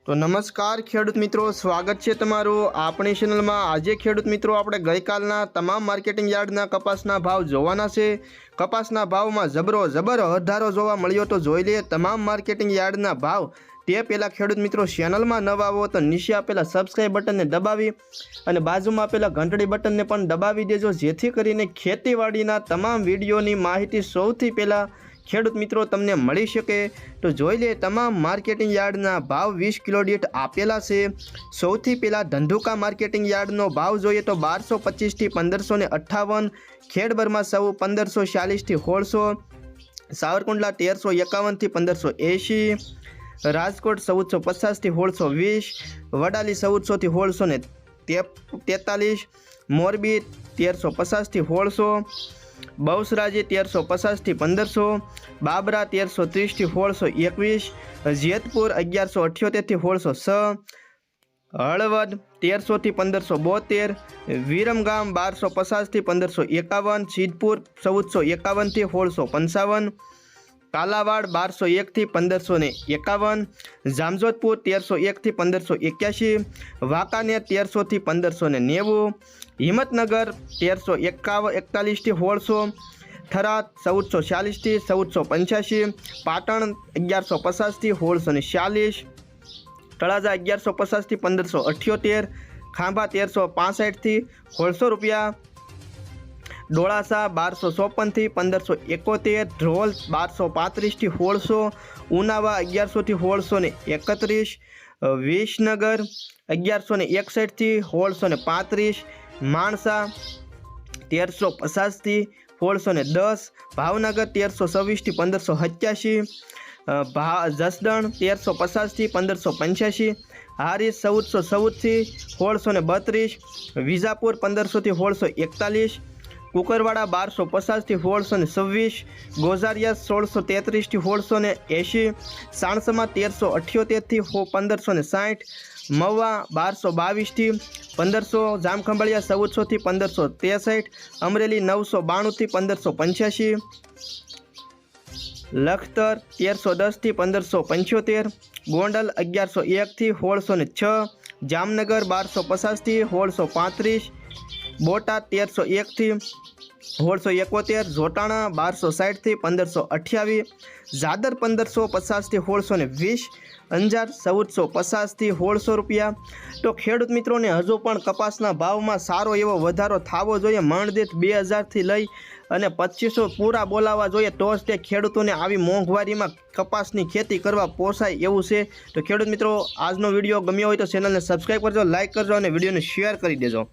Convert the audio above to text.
तो नमस्कार खेडूत मित्रों, स्वागत है तमारू अपनी चेनल में। आज खेडूत मित्रों आपणे गईकालना तमाम मार्केटिंग यार्डना कपासना भाव जोवाना छे। कपासना भाव में जबर વધારો जोवा मळ्यो तो जोई लीए तमाम मार्केटिंग यार्डना भाव। ते पहला खेडूत मित्रों चेनल में नवा आवो तो नीचे आपेला सब्सक्राइब बटन ने दबावी अने बाजुमां आपेला घंटडी बटन ने पण दबावी देजो, जेथी करीने खेतीवाड़ीना तमाम विडियोनी माहिती सौथी पहला खेडूत मित्रों तमने मळी शके। तो जोई ले तमाम मार्केटिंग यार्डना भाव 20 किलो दीठ आपेला छे। सौथी पहला धंधुका मार्केटिंग यार्डनो भाव जोईए तो 1225 थी 1558, खेड़बरमा सौ 1546 थी 1600, सावरकुंडला 1351 थी 1580, राजकोट 1450 थी 1620, वडाली 1400 थी 1643, मोरबी 1350 थी 1600, बहुसराजी 1350 थी 1500, बाबरा 1330 थी 1621, जेतपुर 1178 थी 1606, हळवद 1300 थी 1572, विरमगाम 1250 थी 1551, सिद्धपुर 1451 थी 1655, कालावाड़ 1201 थी 1551, जामजोधपुर 1301 थी 1581, वाकानेर 1300 थी 1590, हिम्मतनगर 1341 थी 1600, थराद 1440 थी 1485, पाटण 1150 थी 1646, तळाजा 1150 थी 1578, खांभा 1365 थी 1600 रुपया, डोळासा 1254 थी 1571, ढोल 1235 थी 1600, उनावा 1100 थी 1631, विसनगर 1161 थी 1635, माणसा 1350 थी 1610, भावनगर 1326 थी 1587, जसदण 1350 थी 1585, हारीज 1414 थी 1632, विजापुर 1500 थी 1641, कुकरवाड़ा 1250 थी 1626, गोजारिया 1633 थी 1680, साणसमा 1378 थी 1560, मवा 1222 थी 1500, जामखंभाळिया 1400 थी 1563, अमरेली 992 थी 1585, लखतर 1310 थी 1575, गोंडल 1101 थी 1606, जामनगर 1250 थी 1635, बोटाद 1301 थी 1671, जोटाणा 1260 थी 1528, जादर 1550 थी 1620, अंजार 1450 थी 1600 रुपया। तो खेडूत मित्रों ने हजू पण कपासना भाव में सारो एवो वधारो थावो जोईए। मण दीठ 2000 थी लई अने 2500 पूरा बोलावा जोईए तो ज ते खेडूतोने आवी मोंघवारी में कपासनी खेती करवा पोसाय एवुं छे। तो खेडूत मित्रों आजनो विडियो गम्यो होय तो चेनल ने सब्सक्राइब करजो, लाइक करजो अने विडियो ने शेर करी देजो।